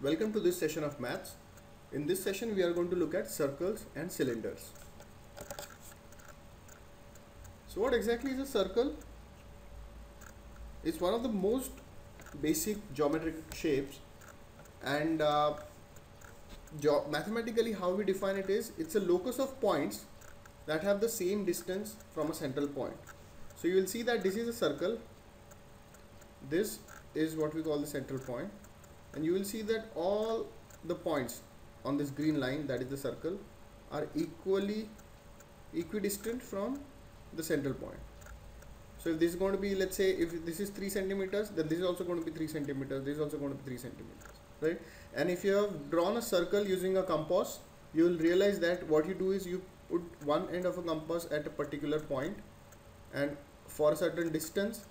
Welcome to this session of maths. In this session we are going to look at circles and cylinders. So what exactly is a circle? It's one of the most basic geometric shapes, and mathematically how we define it is it's a locus of points that have the same distance from a central point. So you will see that this is a circle, this is what we call the central point, and you will see that all the points on this green line, that is the circle, are equidistant from the central point. So if this is going to be, let's say if this is 3 centimeters, then this is also going to be 3 centimeters, this is also going to be 3 centimeters, right? And if you have drawn a circle using a compass, you will realize that what you do is you put one end of a compass at a particular point, and for a certain distance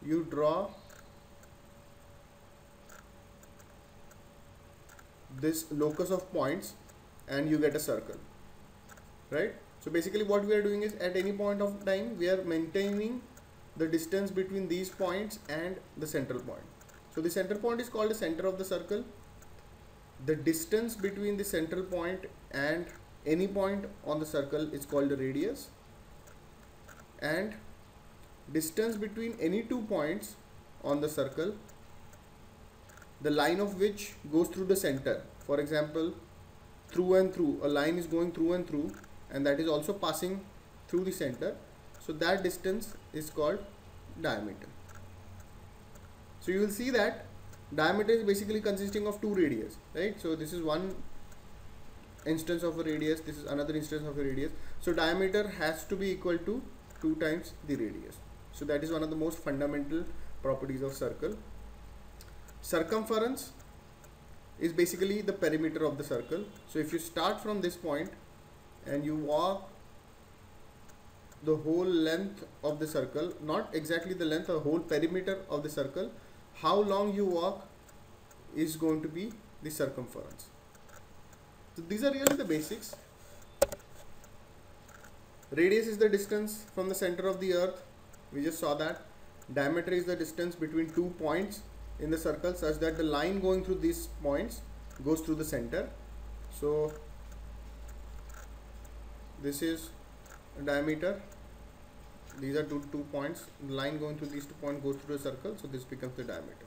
you draw this locus of points and you get a circle, right? So basically what we are doing is at any point of time we are maintaining the distance between these points and the central point. So the central point is called the center of the circle. The distance between the central point and any point on the circle is called the radius, and distance between any two points on the circle, the line of which goes through the center. For example, through and through, a line is going through and through, and that is also passing through the center. So that distance is called diameter. So you will see that diameter is basically consisting of two radius, right? So this is one instance of a radius, this is another instance of a radius. So diameter has to be equal to 2 times the radius. So that is one of the most fundamental properties of circle. Circumference is basically the perimeter of the circle. So if you start from this point and you walk the whole length of the circle, not exactly the length, the whole perimeter of the circle, how long you walk is going to be the circumference. So these are really the basics. Radius is the distance from the center of the earth, we just saw that. Diameter is the distance between 2 points in the circle such that the line going through these points goes through the center. So this is diameter, these are two points, the line going through these 2 points goes through the circle, so this becomes the diameter.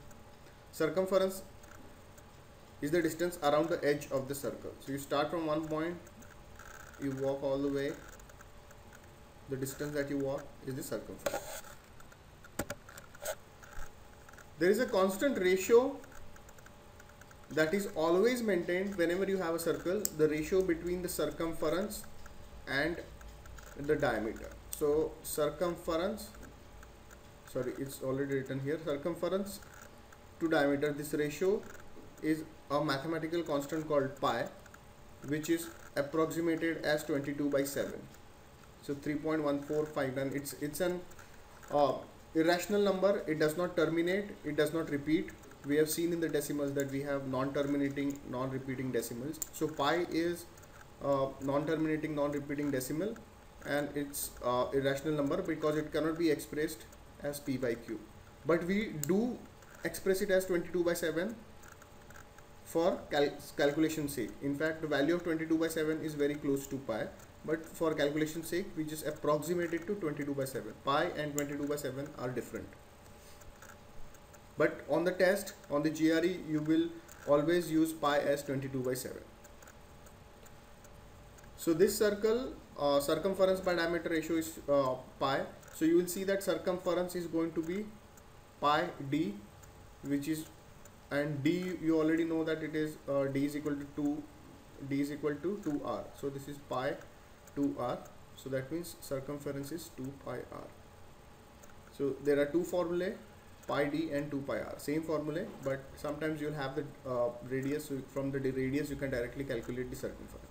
Circumference is the distance around the edge of the circle. So you start from one point, you walk all the way, the distance that you walk is the circumference. There is a constant ratio that is always maintained whenever you have a circle, the ratio between the circumference and the diameter. So circumference, sorry, it's already written here, circumference to diameter, this ratio is a mathematical constant called pi, which is approximated as 22/7. So 3.1459. It's an irrational number. It does not terminate, it does not repeat. We have seen in the decimals that we have non-terminating, non-repeating decimals. So pi is non-terminating, non-repeating decimal, and it's irrational number because it cannot be expressed as p by q. But we do express it as 22/7 for calculation sake. In fact, the value of 22/7 is very close to pi, but for calculation sake we just approximate it to 22/7. Pi and 22/7 are different. But on the test, on the GRE, you will always use pi as 22/7. So this circle, circumference by diameter ratio is pi. So you will see that circumference is going to be pi d, which is, and d you already know that it is d is equal to 2r. So this is pi 2r. So that means circumference is 2 pi r. So there are two formulae, pi d and 2 pi r, same formulae, but sometimes you will have the radius. So from the radius you can directly calculate the circumference.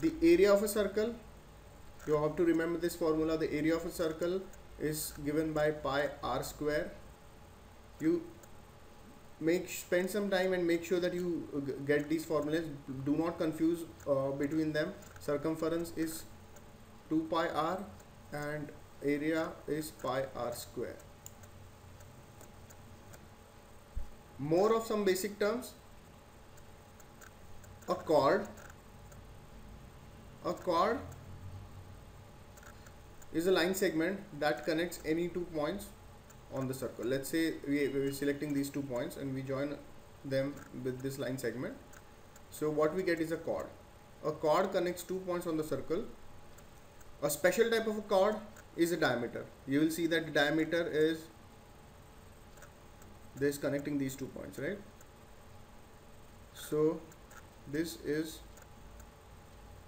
The area of a circle, you have to remember this formula. The area of a circle is given by pi r square. You spend some time and make sure that you get these formulas. Do not confuse between them. Circumference is 2 pi r and area is pi r square. More of some basic terms. a chord. A chord is a line segment that connects any 2 points on the circle. Let's say we're selecting these 2 points and we join them with this line segment. So what we get is a chord. A chord connects 2 points on the circle. A special type of a chord is a diameter. You will see that the diameter is this connecting these 2 points, right? So this is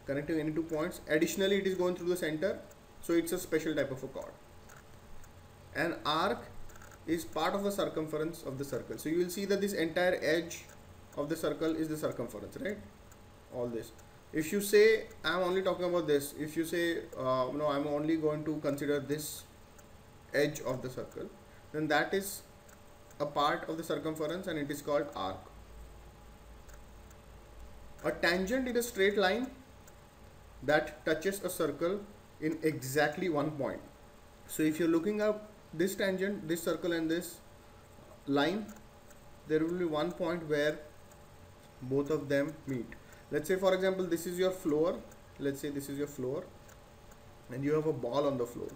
connecting any 2 points. Additionally, it is going through the center, so it's a special type of a chord. An arc is part of the circumference of the circle. So you will see that this entire edge of the circle is the circumference, right? All this. If you say I'm only talking about this, if you say no, I'm only going to consider this edge of the circle, then that is a part of the circumference and it is called arc. A tangent is a straight line that touches a circle in exactly 1 point. So if you're looking at this tangent, this circle and this line, there will be 1 point where both of them meet. Let's say for example this is your floor. Let's say this is your floor and you have a ball on the floor.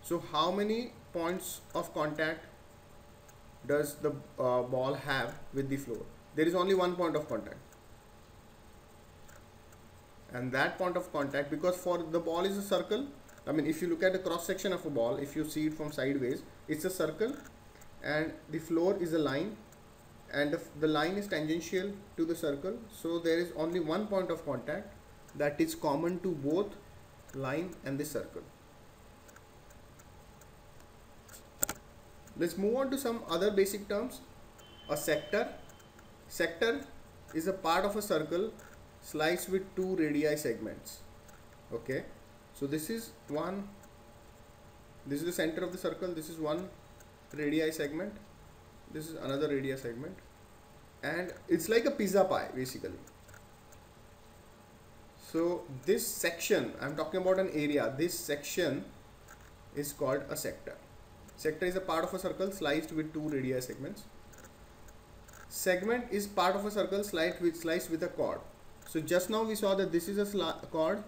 So how many points of contact does the ball have with the floor? There is only 1 point of contact. And that point of contact, because for the ball is a circle, I mean if you look at the cross section of a ball, if you see it from sideways, it's a circle and the floor is a line and the line is tangential to the circle. So there is only 1 point of contact that is common to both line and the circle. Let's move on to some other basic terms. A sector. Sector is a part of a circle sliced with 2 radii segments. Okay, so this is the center of the circle. This is one radii segment, this is another radii segment, and it's like a pizza pie basically. So this section, I'm talking about an area, this section is called a sector. Sector is a part of a circle sliced with 2 radii segments. Segment is part of a circle sliced with a chord. So just now we saw that this is a chord,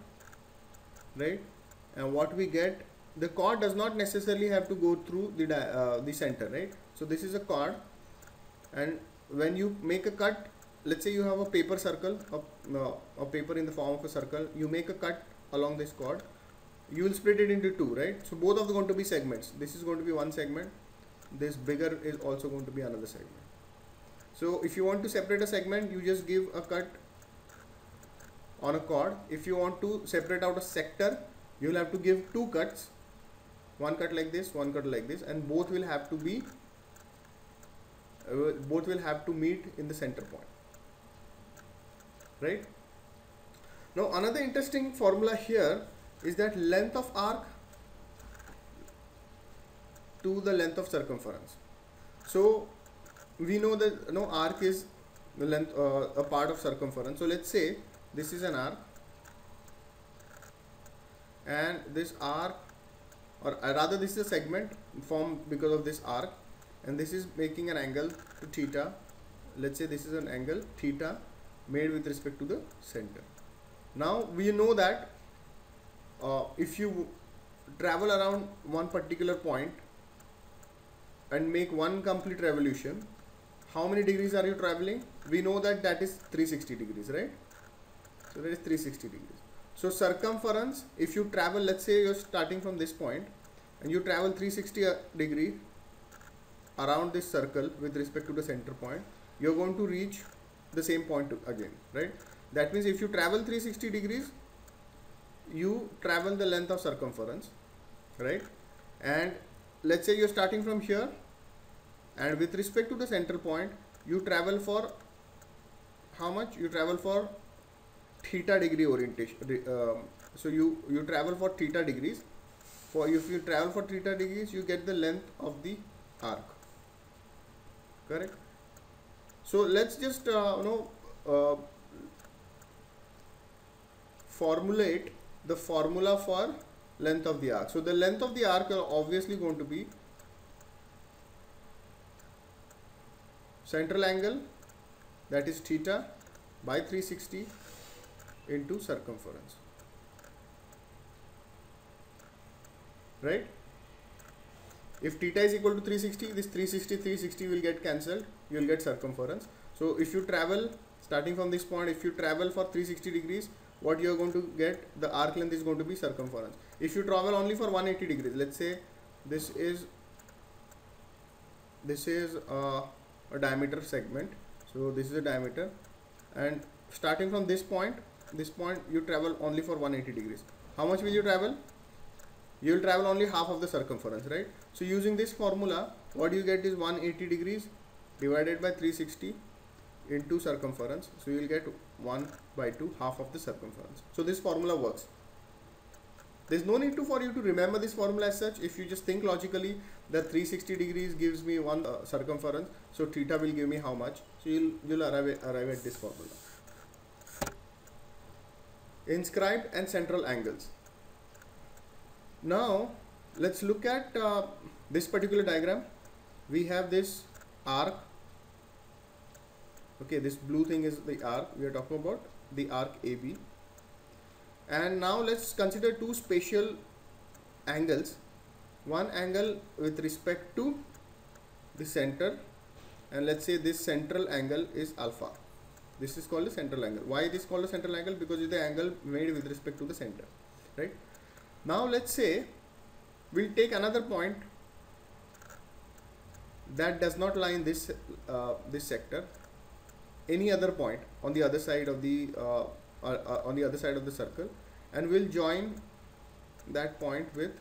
right? And what we get, the chord does not necessarily have to go through the center, right? So this is a chord, and when you make a cut, let's say you have a paper circle, a paper in the form of a circle, you make a cut along this chord, you will split it into 2, right? So both of them are going to be segments. This is going to be one segment, this bigger is also going to be another segment. So if you want to separate a segment, you just give a cut on a chord. If you want to separate out a sector, you will have to give 2 cuts, one cut like this, one cut like this, and both will have to be meet in the center point, right? Now another interesting formula here is that length of arc to the length of circumference. So we know that arc is the length, a part of circumference. So let's say this is an arc, and this arc, or rather this is a segment formed because of this arc, and this is making an angle to theta. Let's say this is an angle theta made with respect to the center. Now we know that if you travel around one particular point and make one complete revolution, how many degrees are you traveling? We know that that is 360 degrees, right? So that is 360 degrees. So circumference, if you travel, let's say you're starting from this point and you travel 360 degree around this circle with respect to the center point, you're going to reach the same point again, right? That means if you travel 360 degrees, you travel the length of circumference, right? And let's say you're starting from here, and with respect to the center point, you travel for how much? You travel for theta degree orientation. So you travel for theta degrees. If you travel for theta degrees, you get the length of the arc, correct? So let's just formulate the formula for length of the arc. So the length of the arc are obviously going to be central angle, that is theta, by 360 into circumference, right? If theta is equal to 360, this 360 will get cancelled, you will get circumference. So if you travel starting from this point, if you travel for 360 degrees, what you are going to get, the arc length is going to be circumference. If you travel only for 180 degrees, let's say this is a diameter segment, so this is a diameter, and starting from this point you travel only for 180 degrees. How much will you travel? You will travel only half of the circumference, right? So using this formula, what you get is 180 degrees divided by 360 into circumference. So you will get 1/2, half of the circumference. So this formula works. There's no need for you to remember this formula as such. If you just think logically that 360 degrees gives me one circumference, so theta will give me how much. So you'll arrive at this formula. Inscribed and central angles. Now let's look at this particular diagram. We have this arc. Okay, this blue thing is the arc. We are talking about the arc AB. And now let's consider two spatial angles. One angle with respect to the center, and let's say this central angle is alpha. This is called the central angle. Why it is called a central angle? Because it is the angle made with respect to the center, right? Now let's say we'll take another point that does not lie in this this sector, any other point on the other side of the circle, and we'll join that point with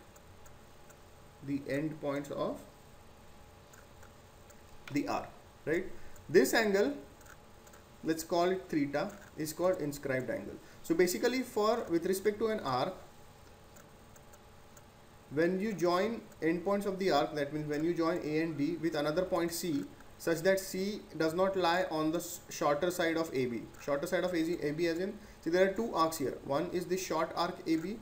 the end points of the arc, right? This angle, let's call it theta, is called inscribed angle. So basically, with respect to an arc, when you join endpoints of the arc, that means when you join A and B with another point C, such that C does not lie on the shorter side of AB. Shorter side of AB as in, see, there are two arcs here. One is the short arc AB,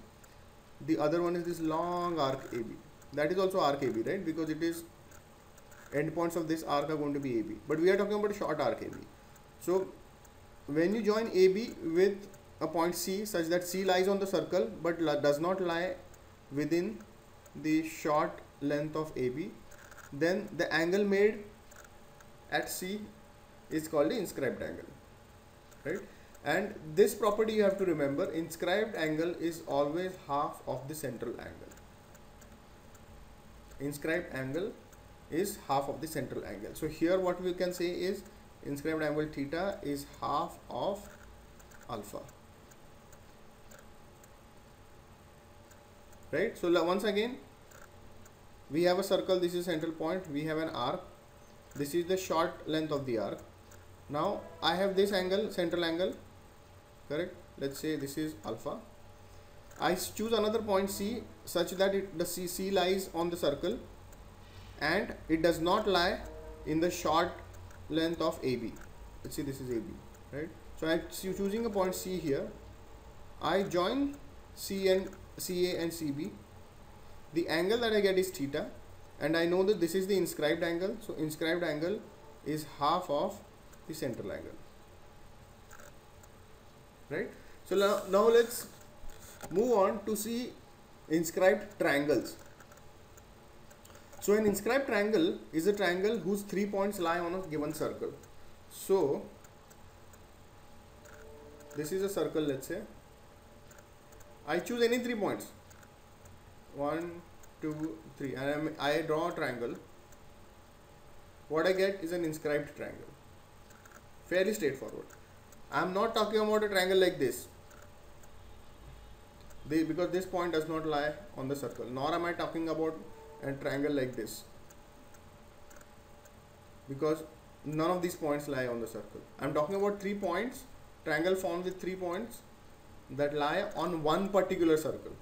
the other one is this long arc AB. That is also arc AB, right? Because it is endpoints of this arc are going to be AB. But we are talking about short arc AB. So when you join AB with a point C such that C lies on the circle but does not lie within the short length of AB, then the angle made at C is called the inscribed angle, right? And this property you have to remember: inscribed angle is always half of the central angle. Inscribed angle is half of the central angle. So here what we can say is inscribed angle theta is half of alpha, right? So once again, we have a circle, this is central point, we have an arc, this is the short length of the arc. Now I have this angle, central angle, correct? Let's say this is alpha. I choose another point C such that the C lies on the circle and it does not lie in the short length of AB. Let's see, this is AB, right? So I'm choosing a point C here. I join CA and CB. The angle that I get is theta, and I know that this is the inscribed angle. So inscribed angle is half of the central angle, right? So now let's move on to see inscribed triangles. So an inscribed triangle is a triangle whose 3 points lie on a given circle. So this is a circle, let's say. I choose any 3 points, 1, 2, 3, and I draw a triangle. What I get is an inscribed triangle. Fairly straightforward. I am not talking about a triangle like this, because this point does not lie on the circle, nor am I talking about a triangle like this, because none of these points lie on the circle. I am talking about 3 points, triangle formed with 3 points that lie on one particular circle.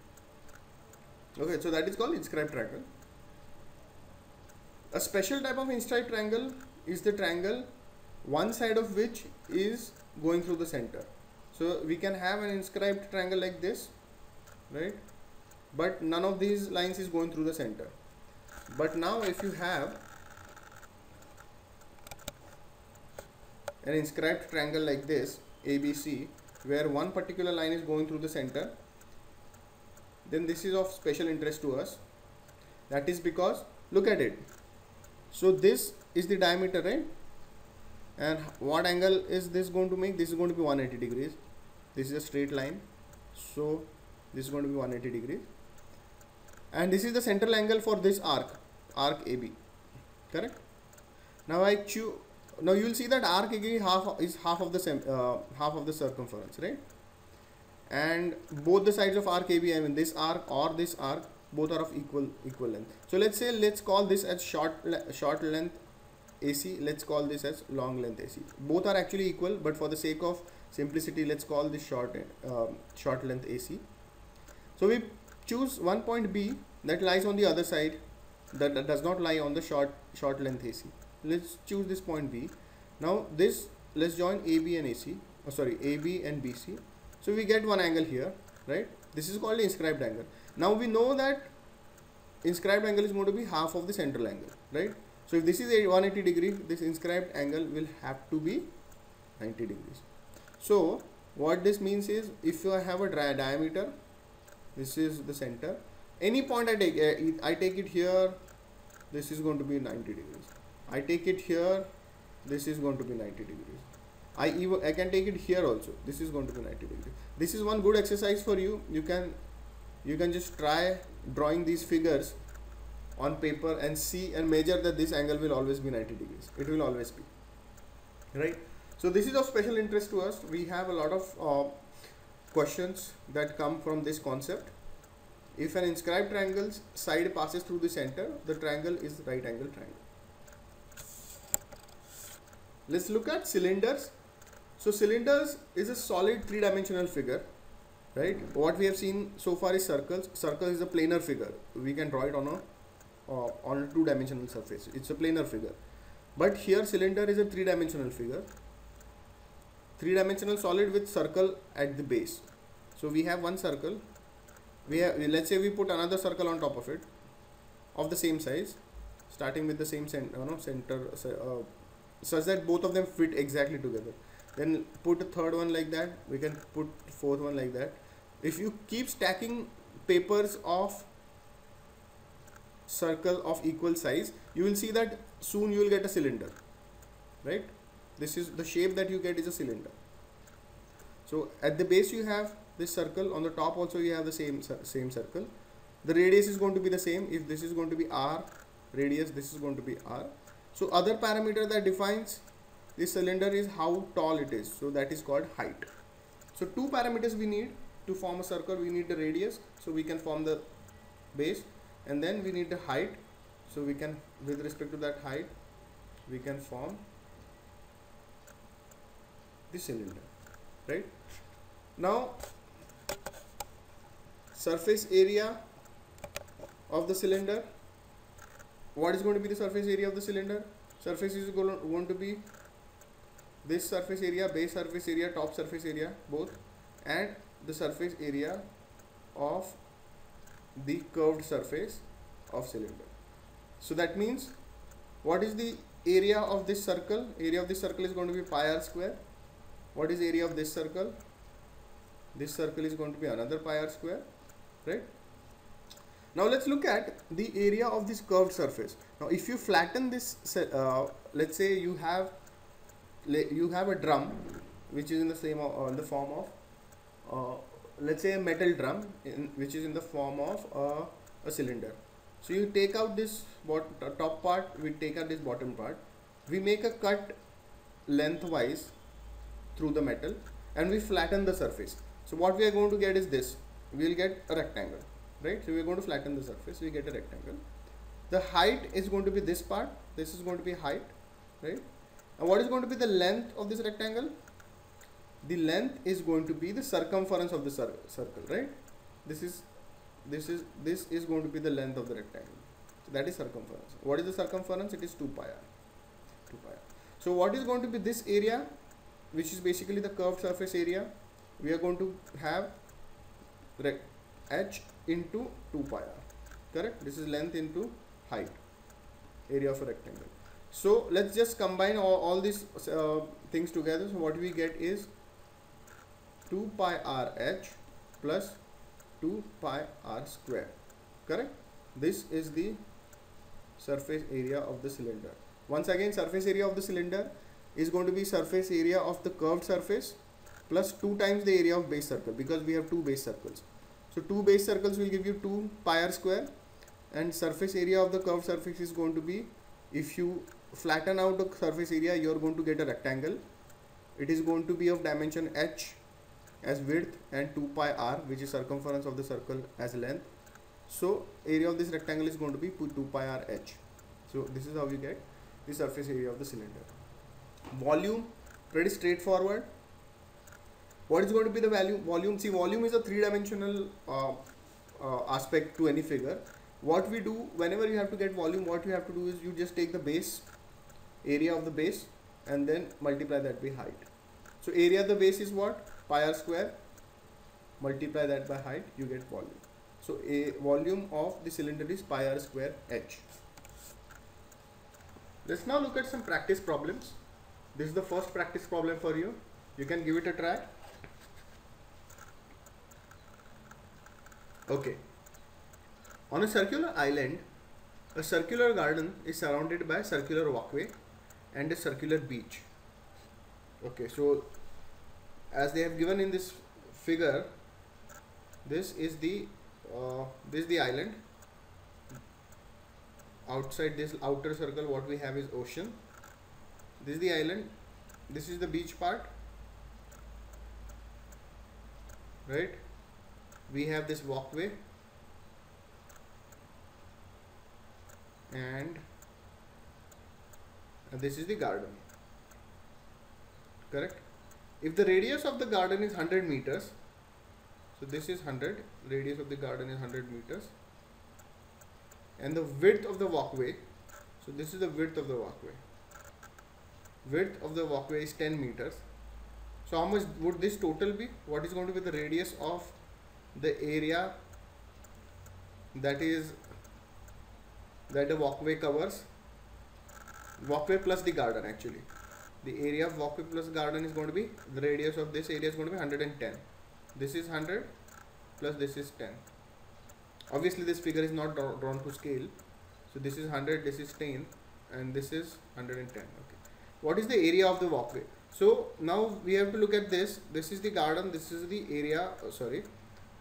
Okay, so that is called inscribed triangle. A special type of inscribed triangle is the triangle one side of which is going through the center. So we can have an inscribed triangle like this, right? But none of these lines is going through the center. But now if you have an inscribed triangle like this ABC, where one particular line is going through the center, then this is of special interest to us. That is because, look at it. So this is the diameter, right? And what angle is this going to make? This is going to be 180 degrees. This is a straight line, so this is going to be 180 degrees. And this is the central angle for this arc AB, correct? Now now you will see that arc AB is half of the circumference, right? And both the sides of arc AB, I mean this arc or this arc, both are of equal length. So let's call this as short length AC. Let's call this as long length AC. Both are actually equal, but for the sake of simplicity, let's call this short length AC. So we choose one point B that lies on the other side, that does not lie on the short length AC. Let's choose this point B. Now let's join AB and AC. AB and BC. So we get one angle here, right? This is called the inscribed angle. Now we know that inscribed angle is going to be half of the central angle, right? So if this is a 180 degree, this inscribed angle will have to be 90 degrees. So what this means is, if I have a diameter, this is the center, any point I take it here, this is going to be 90 degrees. I take it here, this is going to be 90 degrees. I can take it here also, this is going to be 90 degrees. This is one good exercise for you. You can just try drawing these figures on paper and see and measure that this angle will always be 90 degrees. It will always be, right? So this is of special interest to us. We have a lot of questions that come from this concept. If an inscribed triangle's side passes through the center, the triangle is right angle triangle. Let's look at cylinders. So cylinders is a solid three-dimensional figure, right? What we have seen so far is circles. Circle is a planar figure. We can draw it on a two-dimensional surface. It's a planar figure. But here cylinder is a three-dimensional figure. Three-dimensional solid with circle at the base. So we have one circle. Let's say we put another circle on top of it, of the same size, starting with the same center, such that both of them fit exactly together. Then put a third one like that. We can put fourth one like that. If you keep stacking papers of circle of equal size, you will see that soon you will get a cylinder, right? This is the shape that you get, is a cylinder. So at the base you have this circle, on the top also you have the same circle. The radius is going to be the same. If this is going to be R radius, this is going to be R. So other parameter that defines this cylinder is how tall it is. So that is called height. So two parameters we need to form a circle. We need the radius, so we can form the base, and then we need the height. So we can, with respect to that height, we can form the cylinder, right? Now surface area of the cylinder. What is going to be the surface area of the cylinder? Surface is going to be this surface area, base surface area, top surface area, both, and the surface area of the curved surface of cylinder. So that means, what is the area of this circle? Area of this circle is going to be pi r square. What is area of this circle? This circle is going to be another pi r square, right? Now let's look at the area of this curved surface. Now if you flatten this, let's say you have a drum which is in the same the form of let's say a metal drum which is in the form of a cylinder. So you take out this top part, we take out this bottom part, we make a cut lengthwise through the metal, and we flatten the surface. So what we are going to get is this. We will get a rectangle, right? So we are going to flatten the surface, we get a rectangle. The height is going to be this part. This is going to be height, right? And what is going to be the length of this rectangle? The length is going to be the circumference of the circle, right? This is going to be the length of the rectangle. So that is circumference. What is the circumference? It is 2 pi r. 2 pi r. So what is going to be this area, which is basically the curved surface area? We are going to have h into 2 pi r, correct? This is length into height, area of a rectangle. So let's just combine all these things together. So what we get is 2 pi r h plus 2 pi r square. Correct? This is the surface area of the cylinder. Once again, surface area of the cylinder is going to be surface area of the curved surface plus 2 times the area of base circle, because we have 2 base circles. So 2 base circles will give you 2 pi r square, and surface area of the curved surface is going to be, if you flatten out the surface area, you are going to get a rectangle. It is going to be of dimension h as width and 2 pi r, which is circumference of the circle, as length. So area of this rectangle is going to be 2 pi r h. So this is how we get the surface area of the cylinder. Volume, pretty straightforward. What is going to be the value? Volume, see, volume is a three-dimensional aspect to any figure. What we do, whenever you have to get volume, what you have to do is you just take the base, area of the base, and then multiply that by height. So area of the base is what? Pi r square. Multiply that by height, you get volume. So a volume of the cylinder is pi r square h. Let's now look at some practice problems. This is the first practice problem for you. You can give it a try. Okay. On a circular island, a circular garden is surrounded by a circular walkway and a circular beach. Okay, so as they have given in this figure, this is the island. Outside this outer circle, what we have is ocean. This is the island. This is the beach part, right? We have this walkway, and this is the garden. Correct? If the radius of the garden is 100 meters, so this is 100, radius of the garden is 100 meters, and the width of the walkway, so this is the width of the walkway. Width of the walkway is 10 meters. So how much would this total be? What is going to be the radius of the area that the walkway covers? Walkway plus the garden, actually. The area of walkway plus garden is going to be, the radius of this area is going to be 110. This is 100 plus this is 10. Obviously this figure is not drawn to scale. So this is 100, this is 10, and this is 110. Okay. What is the area of the walkway? So now we have to look at this. This is the garden, this is the area,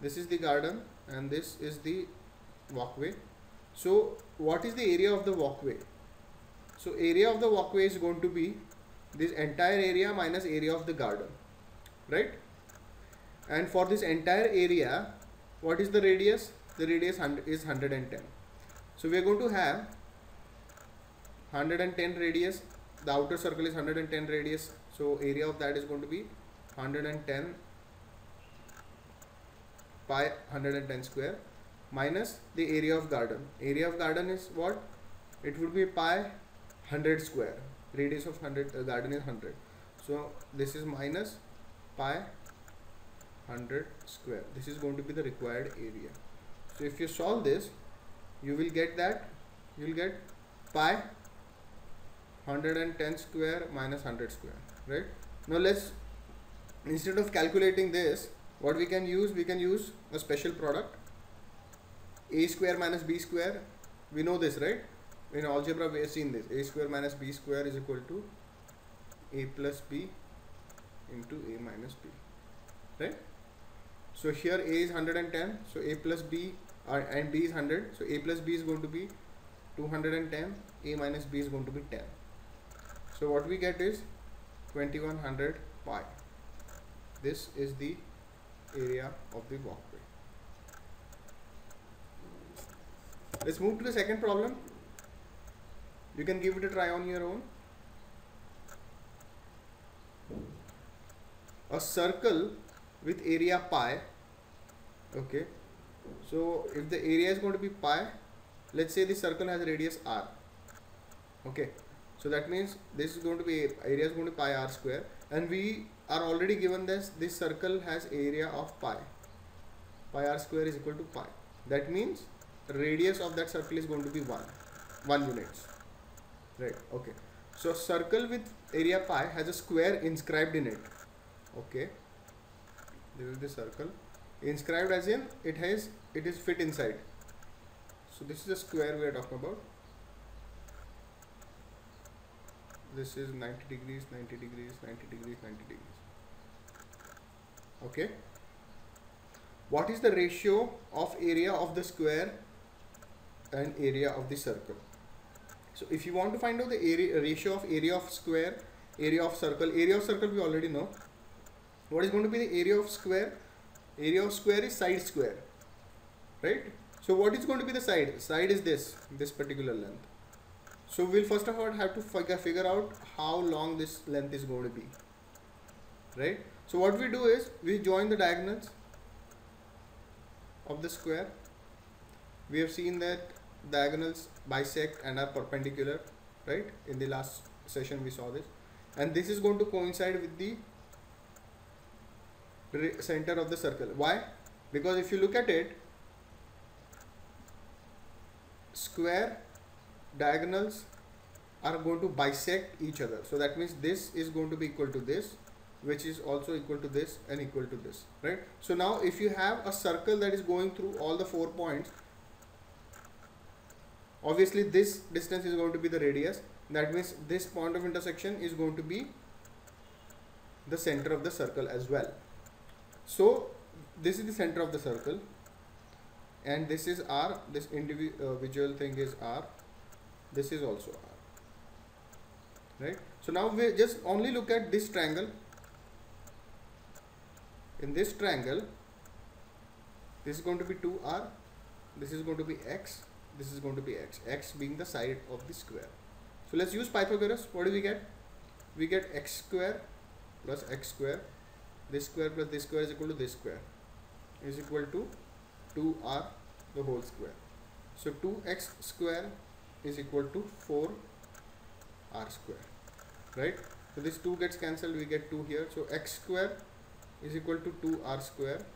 this is the garden, and this is the walkway. So what is the area of the walkway? So area of the walkway is going to be this entire area minus area of the garden, right? And for this entire area, what is the radius? The radius is 110. So we are going to have 110 radius. The outer circle is 110 radius. So area of that is going to be 110 pi 110 square minus the area of garden. Area of garden is what? It would be pi 100 square. Radius of garden is 100. So this is minus pi 100 square. This is going to be the required area. So if you solve this, you will get that, you will get pi 110 square minus 100 square, right? Now let's, instead of calculating this, what we can use a special product. A square minus b square, we know this, right? In algebra we have seen this. A square minus b square is equal to a plus b into a minus b, right? So here a is 110, so a plus b and b is 100, so a plus b is going to be 210, a minus b is going to be 10. So what we get is 2100 pi. This is the area of the walkway. Let's move to the second problem. You can give it a try on your own. A circle with area pi. Okay, so if the area is going to be pi, let's say the circle has a radius r. Okay, so that means this is going to be, area is going to be pi r square, and we are already given this circle has area of pi. Pi r square is equal to pi. That means radius of that circle is going to be 1 units. Right. Okay. So circle with area pi has a square inscribed in it. Okay. This is the circle. Inscribed as in it is fit inside. So this is a square we are talking about. This is 90 degrees, 90 degrees, 90 degrees, 90 degrees. Okay. What is the ratio of area of the square and area of the circle? So if you want to find out the ratio of area of square, area of circle we already know. What is going to be the area of square? Area of square is side square, right? So what is going to be the side? Side is this particular length. So we'll first of all have to figure out how long this length is going to be, right? So what we do is we join the diagonals of the square. We have seen that diagonals bisect and are perpendicular, right? In the last session we saw this, and this is going to coincide with the center of the circle. Why? Because if you look at it, square diagonals are going to bisect each other. So that means this is going to be equal to this, which is also equal to this and equal to this, right? So now if you have a circle that is going through all the 4 points, obviously this distance is going to be the radius. That means this point of intersection is going to be the center of the circle as well. So this is the center of the circle, and this is R, this individual thing is R, this is also R, right? So now we just only look at this triangle. In this triangle, this is going to be 2R, this is going to be X, this is going to be X, X being the side of the square. So let's use Pythagoras. What do we get? We get X square plus X square, this square plus this square is equal to this square, is equal to 2R the whole square. So 2x square is equal to 4R square, right? So this 2 gets cancelled, we get 2 here. So x square is equal to 2R square.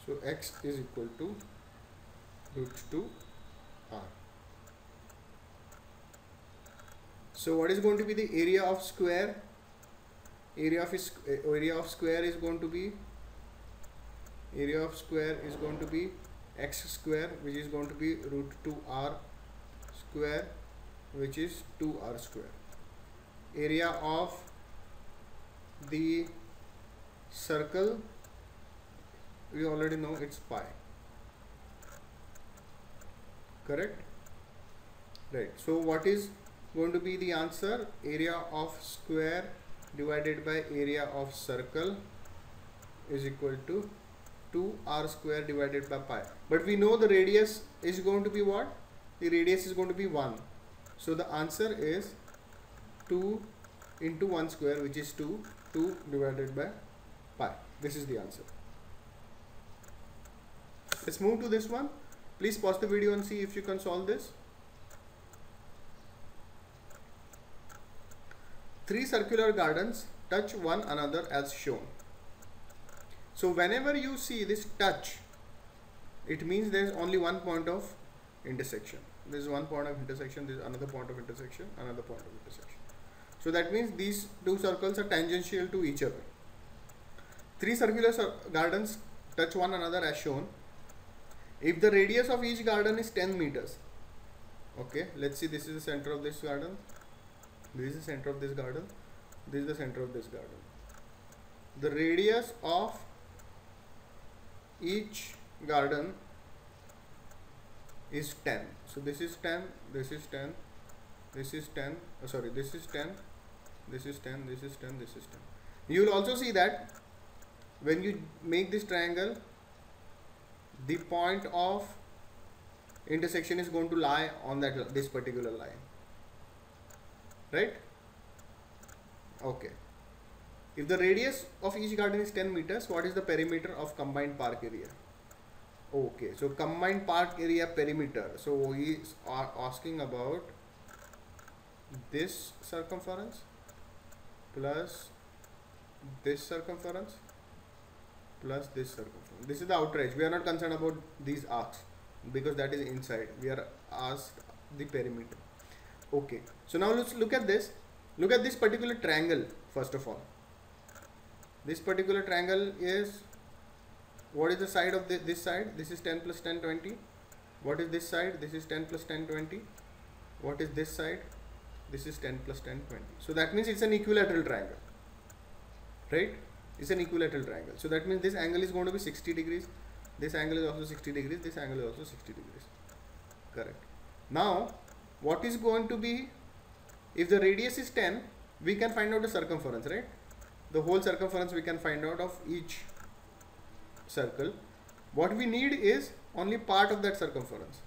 So x is equal to root 2R. So what is going to be the area of square? Area of square is going to be x square, which is going to be root 2R square, which is 2R square. Area of the circle, we already know it's pi, correct? Right. So what is going to be the answer? Area of square divided by area of circle is equal to 2R square divided by pi. But we know the radius is going to be what? The radius is going to be 1. So the answer is 2 into 1 square, which is 2 divided by pi. This is the answer. Let's move to this one. Please pause the video and see if you can solve this. 3 circular gardens touch one another as shown. So whenever you see this touch, it means there is only one point of intersection. There is one point of intersection, there is another point of intersection, another point of intersection. So that means these 2 circles are tangential to each other. 3 circular gardens touch one another as shown. If the radius of each garden is 10 meters, okay, let's see, this is the center of this garden, this is the center of this garden, this is the center of this garden. The radius of each garden is 10. So this is 10, this is 10, this is 10, sorry, this is 10, this is 10, this is 10, this is 10. You will also see that when you make this triangle, the point of intersection is going to lie on this particular line, right? Okay. If the radius of each garden is 10 meters, what is the perimeter of combined park area? Okay, so combined park area perimeter. So he is asking about this circumference plus this circumference plus this circumference. This is the outer edge. We are not concerned about these arcs because that is inside. We are asked the perimeter. Okay, so now let's look at this. Look at this particular triangle first of all. This particular triangle is, what is the side of this side? This is 10 plus 10, 20. What is this side? This is 10 plus 10, 20. What is this side? This is 10 plus 10, 20. So that means it's an equilateral triangle, right? It's an equilateral triangle. So that means this angle is going to be 60 degrees. This angle is also 60 degrees. This angle is also 60 degrees. Correct. Now, what is going to be, if the radius is 10, we can find out the circumference, right? The whole circumference we can find out of each circle. What we need is only part of that circumference.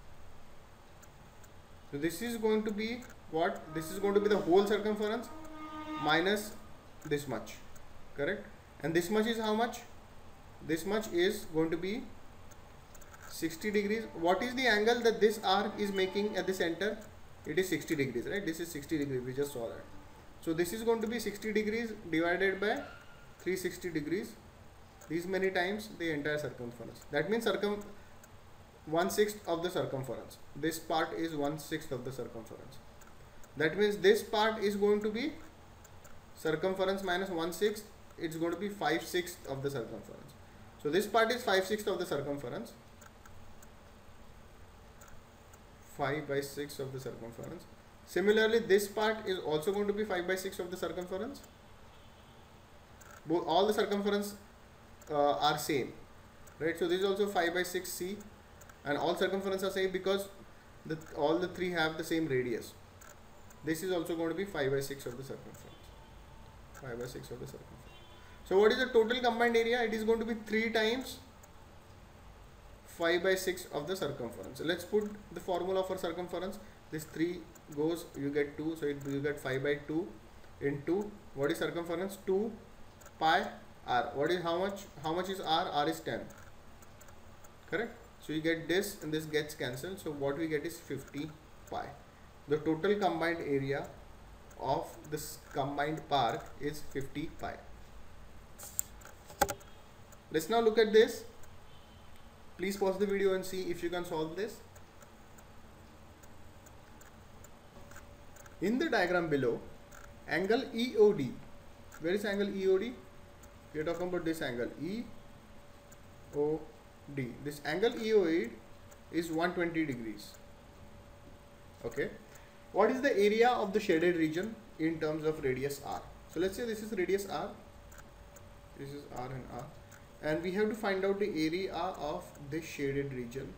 So this is going to be what? This is going to be the whole circumference minus this much, correct? And this much is how much? This much is going to be 60 degrees. What is the angle that this arc is making at the center? It is 60 degrees, right? This is 60 degrees, we just saw that. So this is going to be 60 degrees divided by 360 degrees, these many times the entire circumference. That means 1/6 of the circumference. This part is 1/6 of the circumference. That means this part is going to be circumference minus 1/6. It's going to be 5/6 of the circumference. So this part is 5/6 of the circumference. 5/6 of the circumference. Similarly, this part is also going to be 5/6 of the circumference. All the circumference are same, right? So this is also 5/6 C, and all circumference are same because all the three have the same radius. This is also going to be 5/6 of the circumference. 5/6 of the circumference. So what is the total combined area? It is going to be 3 times 5/6 of the circumference. So let's put the formula for circumference. This 3 goes, you get 2, so you get 5/2 into, what is circumference? 2 pi r. What is how much is r? R is 10, correct? So you get this and this gets cancelled, so what we get is 50 pi. The total combined area of this combined park is 50 pi. Let's now look at this. Please pause the video and see if you can solve this. In the diagram below, angle EOD, where is angle EOD? We are talking about this angle EOD. This angle EOD is 120 degrees. Okay. What is the area of the shaded region in terms of radius r? So let's say this is radius r. This is r and r. And we have to find out the area of this shaded region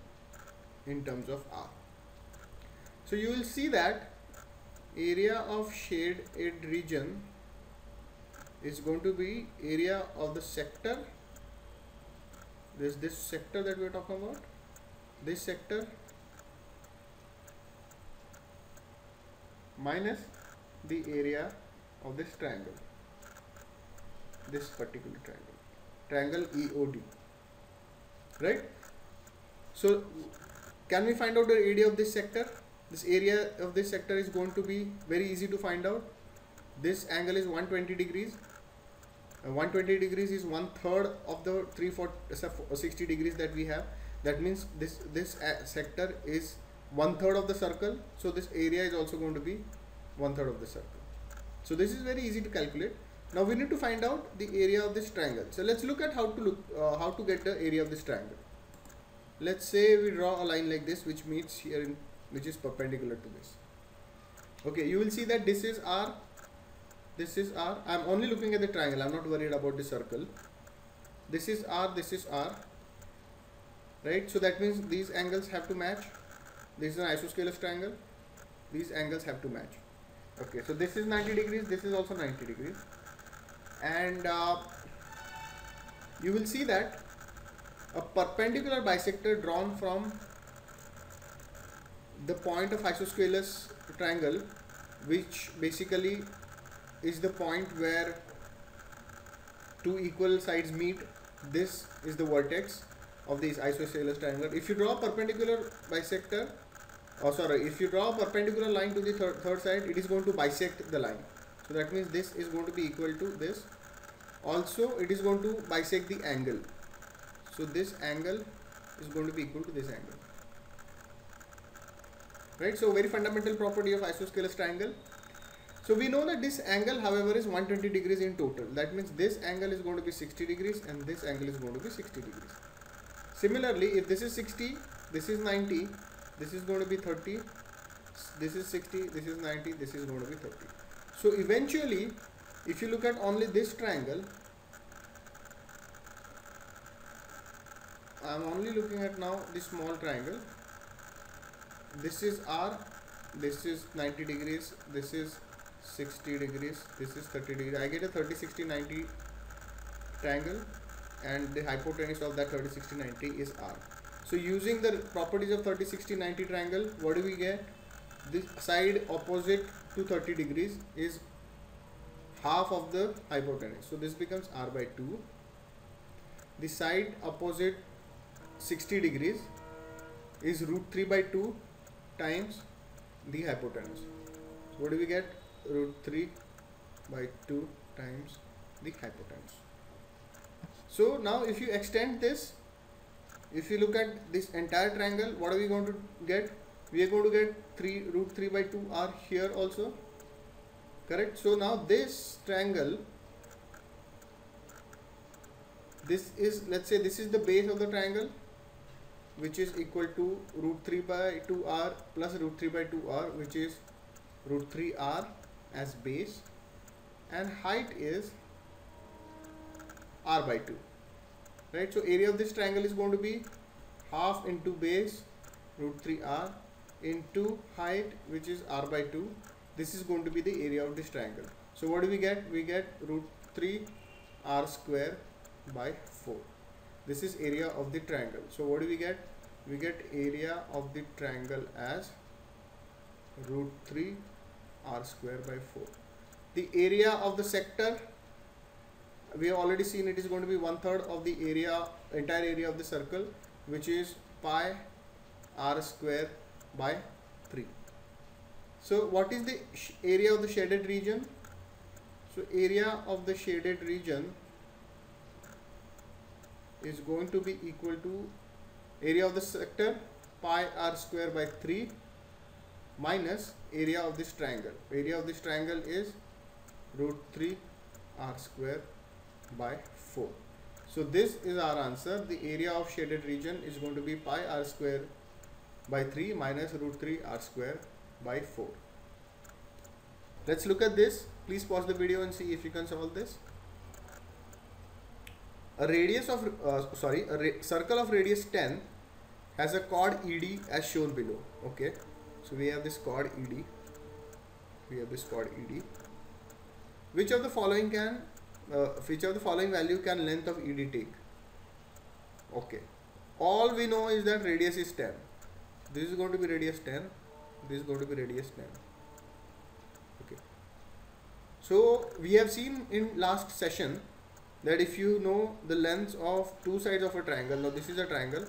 in terms of r. So you will see that area of shaded region is going to be area of the sector. This sector that we are talking about, this sector minus the area of this triangle, this particular triangle EOD, right? So can we find out the area of this sector? This area of this sector is going to be very easy to find out. This angle is 120 degrees. 120 degrees is 1/3 of the 360 degrees that we have. That means this sector is 1/3 of the circle. So this area is also going to be 1/3 of the circle. So this is very easy to calculate. Now we need to find out the area of this triangle. So let's look at how to get the area of this triangle. Let's say we draw a line like this, which meets here, which is perpendicular to this. Okay, you will see that this is r. This is r. I'm only looking at the triangle. I'm not worried about the circle. This is r. This is r. Right. So that means these angles have to match. This is an isosceles triangle. These angles have to match. Okay. So this is 90 degrees. This is also 90 degrees. And you will see that a perpendicular bisector drawn from the point of isosceles triangle, which basically is the point where two equal sides meet. This is the vertex of this isosceles triangle. If you draw a perpendicular bisector, if you draw a perpendicular line to the third side, it is going to bisect the line. So that means this is going to be equal to this. Also, it is going to bisect the angle. So this angle is going to be equal to this angle. right? So very fundamental property of isosceles triangle. So we know that this angle, however, is 120 degrees in total. That means this angle is going to be 60 degrees and this angle is going to be 60 degrees. Similarly, if this is 60, this is 90, this is going to be 30, this is 60, this is 90, this is going to be 30. So eventually, if you look at only this triangle, I am only looking at now this small triangle. This is R, this is 90 degrees, this is 60 degrees, this is 30 degrees. I get a 30, 60, 90 triangle, and the hypotenuse of that 30, 60, 90 is R. So using the properties of 30, 60, 90 triangle, what do we get? This side opposite to 30 degrees is half of the hypotenuse. So this becomes R by 2. The side opposite 60 degrees is root 3 by 2 times the hypotenuse. So what do we get? Root 3 by 2 times the hypotenuse. So now if you extend this, if you look at this entire triangle, what are we going to get? We are going to get root 3 by 2 R here also, correct? So now this triangle, this is, let's say this is the base of the triangle, which is equal to root 3 by 2 R plus root 3 by 2 R, which is root 3 R as base, and height is R by 2, right? So area of this triangle is going to be half into base root 3 R into height, which is R by 2. This is going to be the area of this triangle. So what do we get? We get root 3 R square by 4. This is area of the triangle. So what do we get? We get area of the triangle as root 3 R square by 4. The area of the sector, we have already seen it is going to be 1/3 of the area, entire area of the circle, which is pi R square by 3. So what is the area of the shaded region? So area of the shaded region is going to be equal to area of the sector pi R square by 3 minus area of this triangle. Area of this triangle is root 3 R square by 4. So this is our answer. The area of shaded region is going to be pi R square by 3 minus root 3 R square by 4. Let's look at this. Please pause the video and see if you can solve this. A radius of circle of radius 10 has a chord ED as shown below. Okay, so we have this chord ED. Which of the following value can length of ED take? Okay, all we know is that radius is 10. This is going to be radius 10. This is going to be radius 10. Okay, so we have seen in last session that if you know the lengths of two sides of a triangle, now this is a triangle,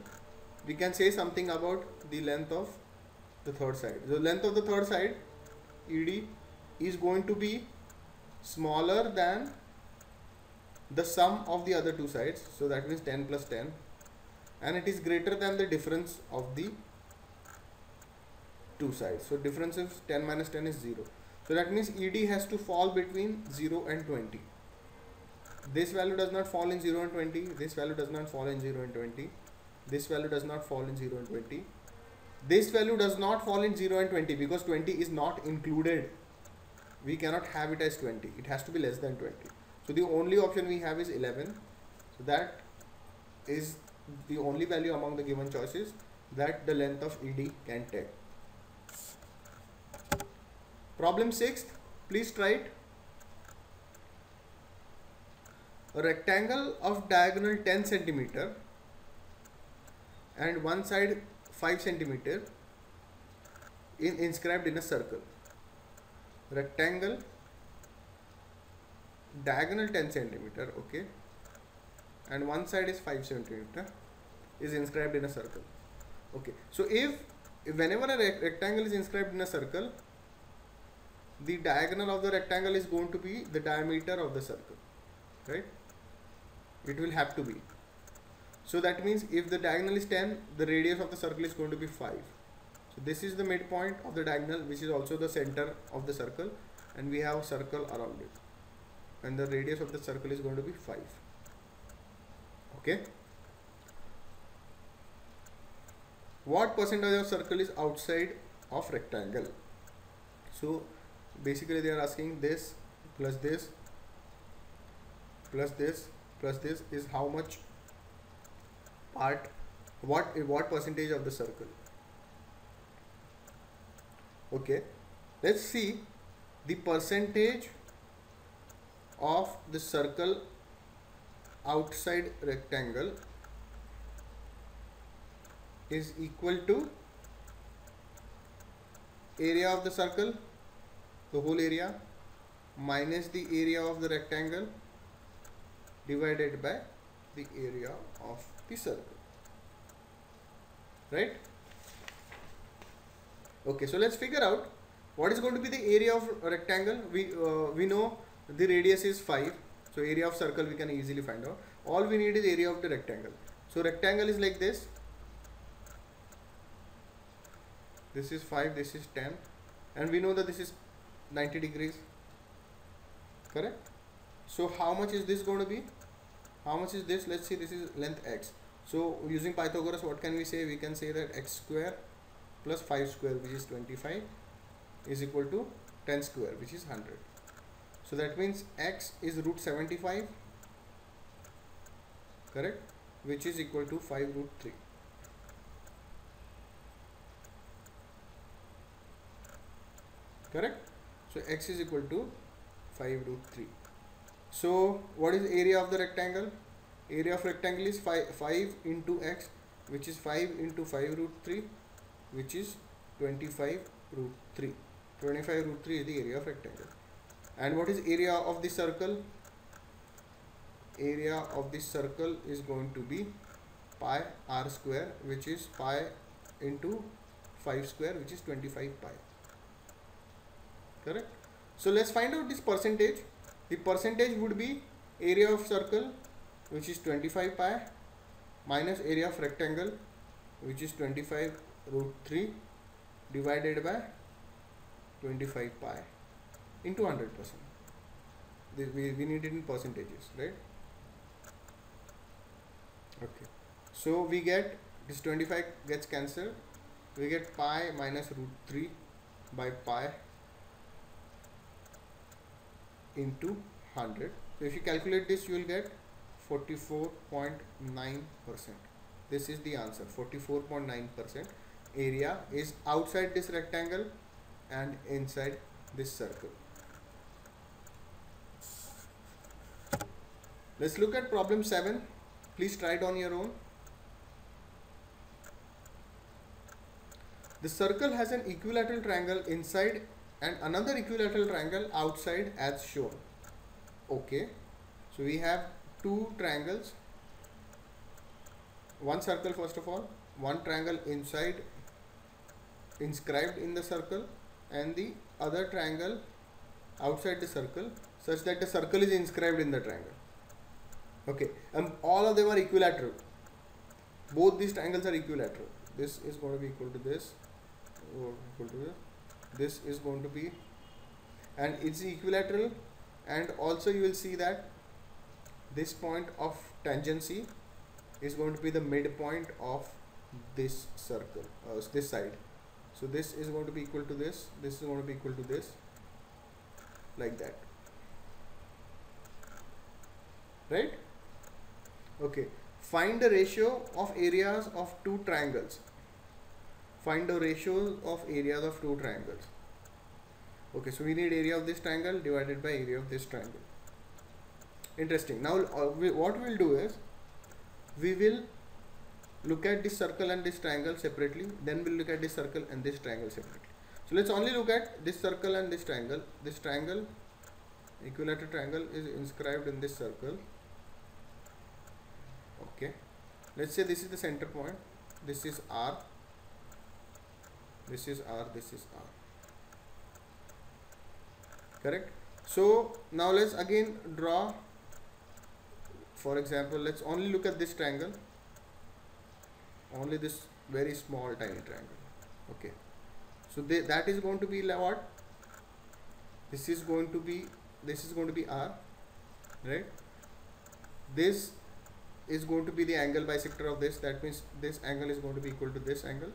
we can say something about the length of the third side. The length of the third side, ED, is going to be smaller than the sum of the other two sides. So that means 10 plus 10, and it is greater than the difference of the two sides. So difference of 10 minus 10 is 0. So that means ED has to fall between 0 and 20. This value does not fall in 0 and 20. This value does not fall in 0 and 20. This value does not fall in 0 and 20. This value does not fall in 0 and 20 because 20 is not included. We cannot have it as 20. It has to be less than 20. So the only option we have is 11. So that is the only value among the given choices that the length of ED can take. Problem 6. Please try it. A rectangle of diagonal 10 centimeter and one side 5 centimeter inscribed in a circle. Rectangle, diagonal 10 centimeter, okay, and one side is 5 centimeter is inscribed in a circle. Okay, so if whenever a rectangle is inscribed in a circle, the diagonal of the rectangle is going to be the diameter of the circle, right? It will have to be. So that means if the diagonal is 10, the radius of the circle is going to be 5. So this is the midpoint of the diagonal, which is also the center of the circle, and we have a circle around it, and the radius of the circle is going to be 5. Okay. What percentage of circle is outside of rectangle? So basically they are asking this plus this plus this plus this is how much part, what percentage of the circle. Okay, let's see the percentage of the circle outside rectangle is equal to area of the circle, the whole area, minus the area of the rectangle divided by the area of the circle, right? Okay, so let's figure out what is going to be the area of a rectangle. We know the radius is 5, so area of circle we can easily find out. All we need is area of the rectangle. So rectangle is like this. This is 5, this is 10, and we know that this is 90 degrees, correct? So how much is this going to be? How much is this? Let's see, this is length x. So using Pythagoras, what can we say? We can say that x square plus 5 square, which is 25, is equal to 10 square, which is 100. So that means x is root 75, correct, which is equal to 5 root 3. Correct. So x is equal to 5 root 3. So what is area of the rectangle? Area of rectangle is 5 into x, which is 5 into 5 root 3, which is 25 root 3. 25 root 3 is the area of rectangle. And what is area of the circle? Area of the circle is going to be pi r square, which is pi into 5 square, which is 25 pi. Correct. So let's find out this percentage. The percentage would be area of circle, which is 25 pi, minus area of rectangle, which is 25 root 3 divided by 25 pi into 100%. We need it in percentages, right? Okay. So we get this 25 gets cancelled. We get pi minus root 3 by pi into 100. So if you calculate this, you will get 44.9%. This is the answer. 44.9% area is outside this rectangle and inside this circle. Let's look at problem 7. Please try it on your own. The circle has an equilateral triangle inside and another equilateral triangle outside as shown. Okay, so we have two triangles, one circle first of all, one triangle inside inscribed in the circle and the other triangle outside the circle, such that the circle is inscribed in the triangle. Okay, and all of them are equilateral. Both these triangles are equilateral. This is going to be equal to this, or equal to this. This is going to be, and it's equilateral, and also you will see that this point of tangency is going to be the midpoint of this circle, this side. So this is going to be equal to this, this is going to be equal to this, like that, right? Okay, find the ratio of areas of two triangles. Find the ratios of areas of two triangles. Okay, so we need area of this triangle divided by area of this triangle. Interesting. Now what we'll do is we will look at this circle and this triangle separately, then we'll look at this circle and this triangle separately. So let's only look at this circle and this triangle. This triangle, equilateral triangle, is inscribed in this circle. Okay, let's say this is the center point, this is R, this is R, this is R, correct? So now let's again draw, for example, let's only look at this triangle, only this very small tiny triangle. Okay, so that is going to be what? This is going to be R, right? This is going to be the angle bisector of this. That means this angle is going to be equal to this angle,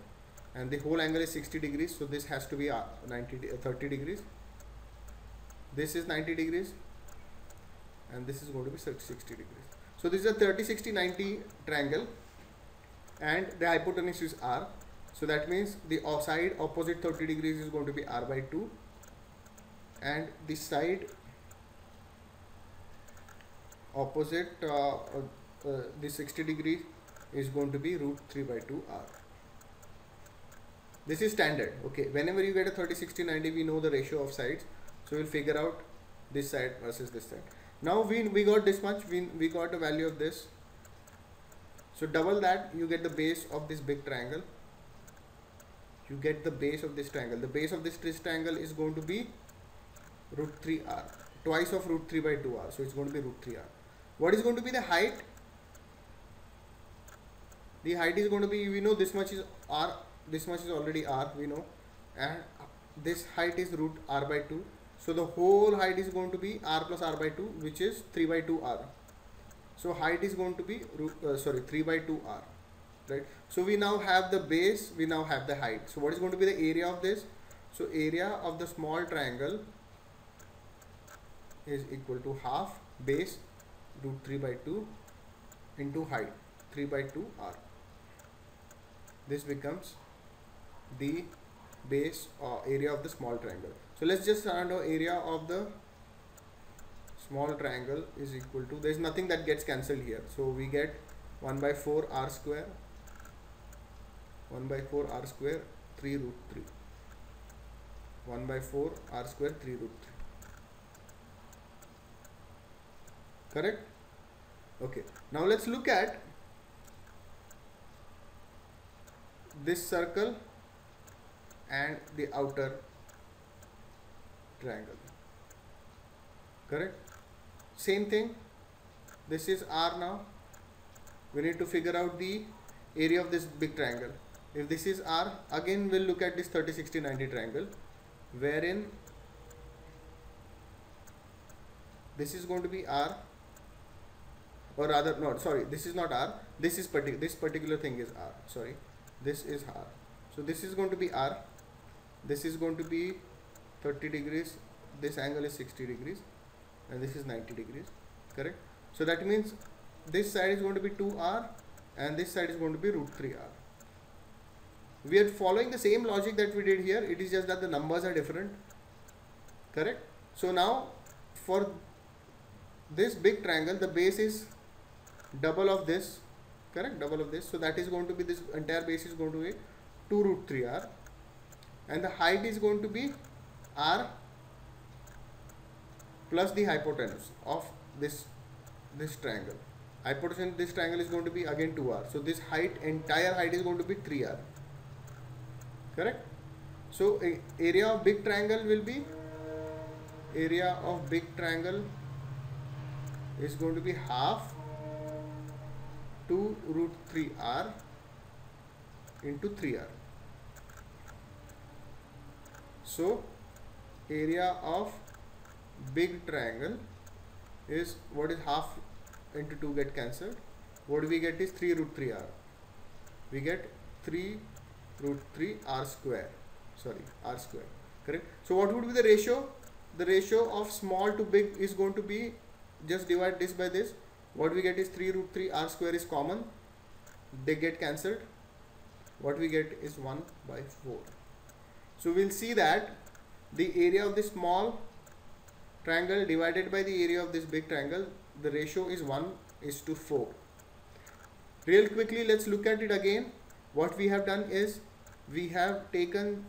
and the whole angle is 60 degrees, so this has to be 30 degrees. This is 90 degrees, and this is going to be 60 degrees. So this is a 30, 60, 90 triangle, and the hypotenuse is R. So that means the side opposite 30 degrees is going to be R by 2, and the side opposite the 60 degrees is going to be root 3 by 2 R. This is standard. Okay, whenever you get a 30, 60, 90, we know the ratio of sides, so we'll figure out this side versus this side. Now we got this much, we got a value of this, so double that, you get the base of this big triangle. You get the base of this triangle. The base of this triangle is going to be root 3R, twice of root 3 by 2R, so it's going to be root 3R. What is going to be the height? The height is going to be, we know this much is R, this much is already R, we know, and this height is root R by 2. So the whole height is going to be R plus R by 2, which is 3 by 2 R. So height is going to be 3 by 2 R, right? So we now have the base, we now have the height. So what is going to be the area of this? So area of the small triangle is equal to half base root 3 by 2 into height 3 by 2 R. This becomes the base or area of the small triangle. So let's just find out area of the small triangle is equal to, there is nothing that gets cancelled here, so we get 1 by 4 R square, 1 by 4 R square 3 root 3, 1 by 4 R square 3 root 3. Correct? Okay, now let's look at this circle and the outer triangle. Correct? Same thing, this is R now. We need to figure out the area of this big triangle. If this is R, again we'll look at this 30, 60, 90 triangle, wherein this is going to be R, or rather, no, sorry, this is not R, this is this particular thing is R, sorry, this is R. So this is going to be R, this is going to be 30 degrees, this angle is 60 degrees, and this is 90 degrees. Correct? So that means this side is going to be 2R and this side is going to be root 3R. We are following the same logic that we did here, it is just that the numbers are different. Correct? So now for this big triangle, the base is double of this. Correct? Double of this. So that is going to be, this entire base is going to be 2 root 3R, and the height is going to be R plus the hypotenuse of this triangle. Hypotenuse in this triangle is going to be again 2R. So this height, entire height is going to be 3R. Correct? So area of big triangle will be, area of big triangle is going to be half 2 root 3R into 3R. So area of big triangle is, what is half into 2 get cancelled, what we get is 3 root 3R. We get 3 root 3 R square, sorry, R square. Correct? So what would be the ratio? The ratio of small to big is going to be, just divide this by this, what we get is 3 root 3 R square is common, they get cancelled, what we get is 1 by 4. So we'll see that the area of this small triangle divided by the area of this big triangle, the ratio is 1:4. Real quickly, let's look at it again. What we have done is, we have taken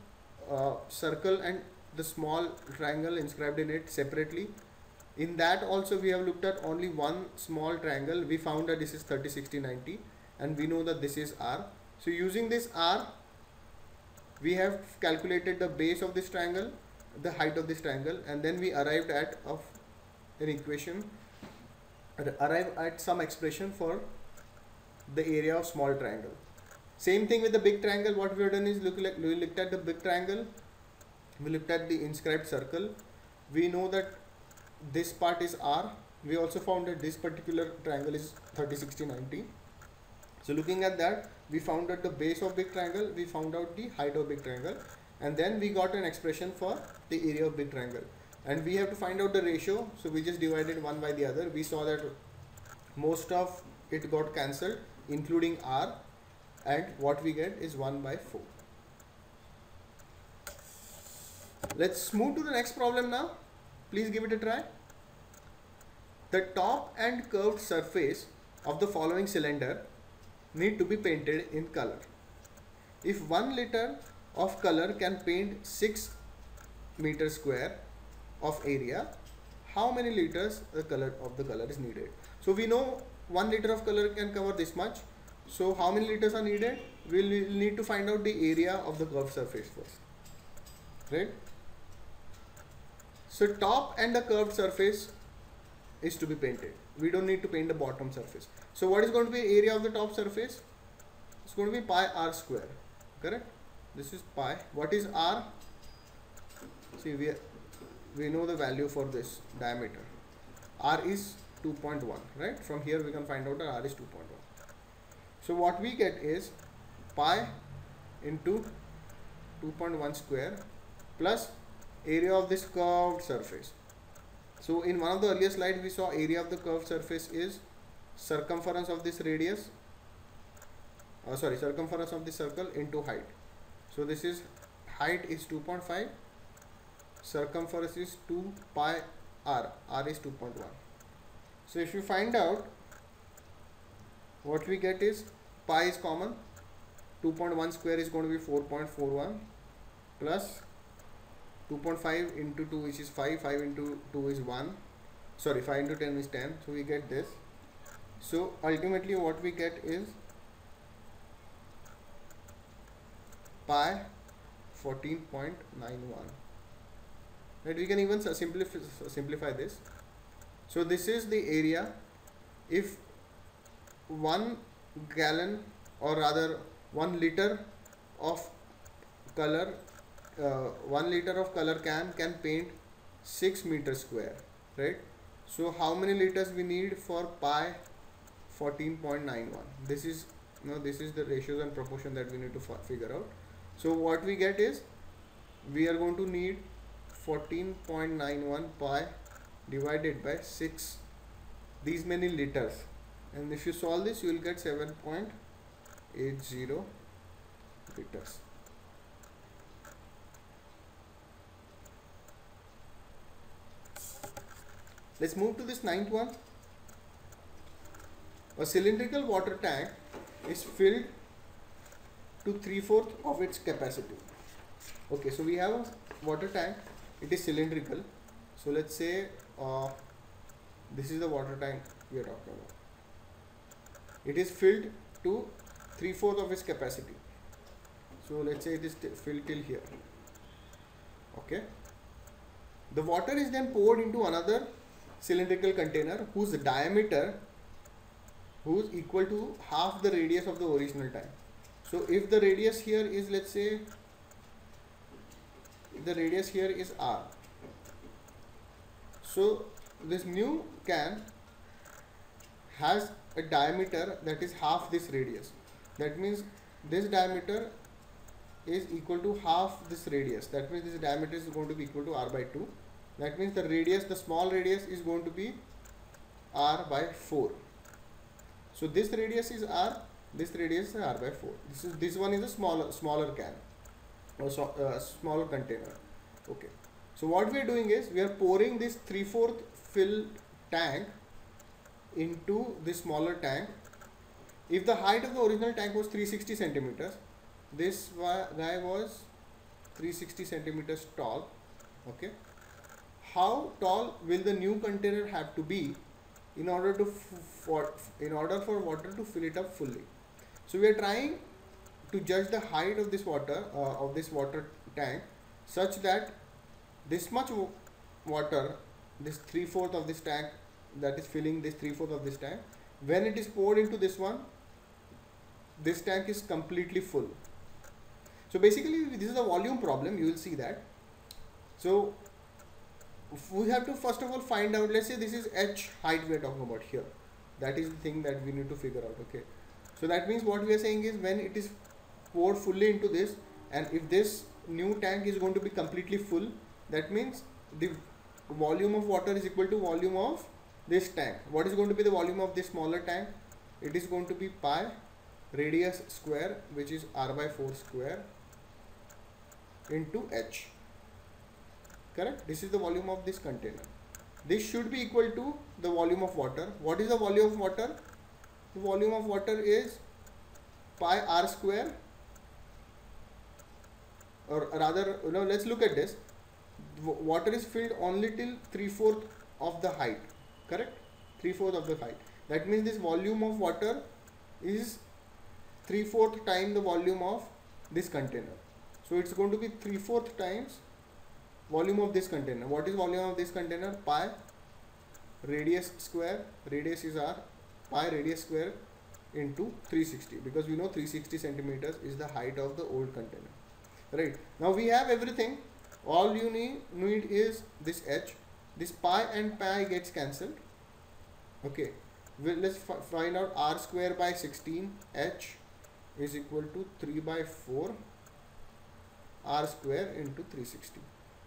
a circle and the small triangle inscribed in it separately. In that also we have looked at only one small triangle. We found that this is 30, 60, 90, and we know that this is R. So using this R, we have calculated the base of this triangle, the height of this triangle, and then we arrived at an equation, arrive at some expression for the area of small triangle. Same thing with the big triangle. What we have done is we looked at the big triangle, we looked at the inscribed circle. We know that this part is R. We also found that this particular triangle is 30, 60, 90. So looking at that, we found out the base of big triangle, we found out the height of big triangle, and then we got an expression for the area of big triangle. And we have to find out the ratio, so we just divided one by the other. We saw that most of it got cancelled, including R, and what we get is 1 by 4. Let's move to the next problem now. Please give it a try. The top and curved surface of the following cylinder need to be painted in color. If 1 liter of color can paint 6 meter square of area, how many liters the color is needed? So we know 1 liter of color can cover this much. So how many liters are needed? We'll need to find out the area of the curved surface first, right? So top and the curved surface is to be painted. We don't need to paint the bottom surface. So what is going to be area of the top surface? It's going to be pi r square, correct? This is pi. What is r? See, we know the value for this diameter. R is 2.1, right? From here we can find out that r is 2.1. So what we get is pi into 2.1 square plus area of this curved surface. So in one of the earlier slides we saw area of the curved surface is circumference of this radius, circumference of the circle into height. So this is height is 2.5, circumference is 2 pi r, r is 2.1. So if you find out, what we get is pi is common, 2.1 square is going to be 4.41 plus 2.5 into 2, which is 5, 5 into 2 is 1, 5 into 10 is 10, so we get this. So ultimately what we get is pi 14.91. Right, we can even simplify this. So this is the area. If 1 gallon, or rather 1 liter of color, 1 liter of color can paint 6 meters square, right? So how many liters we need for pi 14.91? This is the ratios and proportion that we need to figure out. So what we get is we are going to need 14.91 pi divided by 6, these many liters, and if you solve this you will get 7.80 liters. Let's move to this ninth one. A cylindrical water tank is filled to 3/4 of its capacity. Okay, so we have a water tank, it is cylindrical. So let's say this is the water tank we are talking about. It is filled to 3/4 of its capacity. So let's say it is filled till here. Okay. The water is then poured into another cylindrical container whose diameter is equal to half the radius of the original tank. So if the radius here is, let's say, the radius here is r. So this new can has a diameter that is half this radius. That means this diameter is equal to half this radius. That means this diameter is going to be equal to r by 2. That means the radius, the small radius, is going to be r by 4. So this radius is r, this radius is r by 4. This one is a smaller can, or smaller container. Okay. So what we are doing is we are pouring this 3/4 filled tank into this smaller tank. If the height of the original tank was 360 centimeters, this guy was 360 centimeters tall. Okay. How tall will the new container have to be in order for water to fill it up fully? So we are trying to judge the height of this water tank such that this much water, this 3/4 of this tank that is filling this 3/4 of this tank, when it is poured into this one, this tank is completely full. So basically this is a volume problem, you will see that. So we have to first of all find out, let's say this is h height we are talking about here. That is the thing that we need to figure out. Okay, so that means what we are saying is when it is poured fully into this, and if this new tank is going to be completely full, that means the volume of water is equal to volume of this tank. What is going to be the volume of this smaller tank? It is going to be pi radius square, which is r by 4 square into h. Correct? This is the volume of this container. This should be equal to the volume of water. What is the volume of water? The volume of water is pi r square, or rather, let's look at this. Water is filled only till 3/4 of the height. Correct? 3/4 of the height. That means this volume of water is 3/4 time the volume of this container. So it's going to be 3/4 times volume of this container. What is volume of this container? Pi radius square, radius is r, pi radius square into 360, because we know 360 centimeters is the height of the old container. Right, now we have everything. All you need is this h. This pi and pi gets cancelled. Okay, let's find out r square by 16, h is equal to 3 by 4 r square into 360.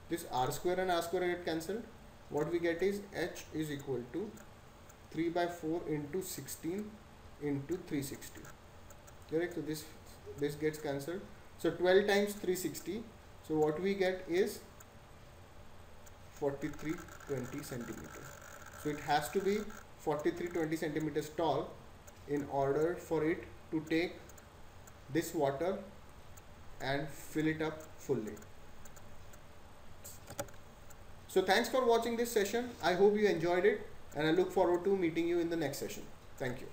This r square and r square get cancelled. What we get is h is equal to 3 by 4 into 16 into 360. Correct? So this gets cancelled. So 12 times 360. So what we get is 4320 centimeters. So it has to be 4320 centimeters tall in order for it to take this water and fill it up fully. So thanks for watching this session. I hope you enjoyed it, and I look forward to meeting you in the next session. Thank you.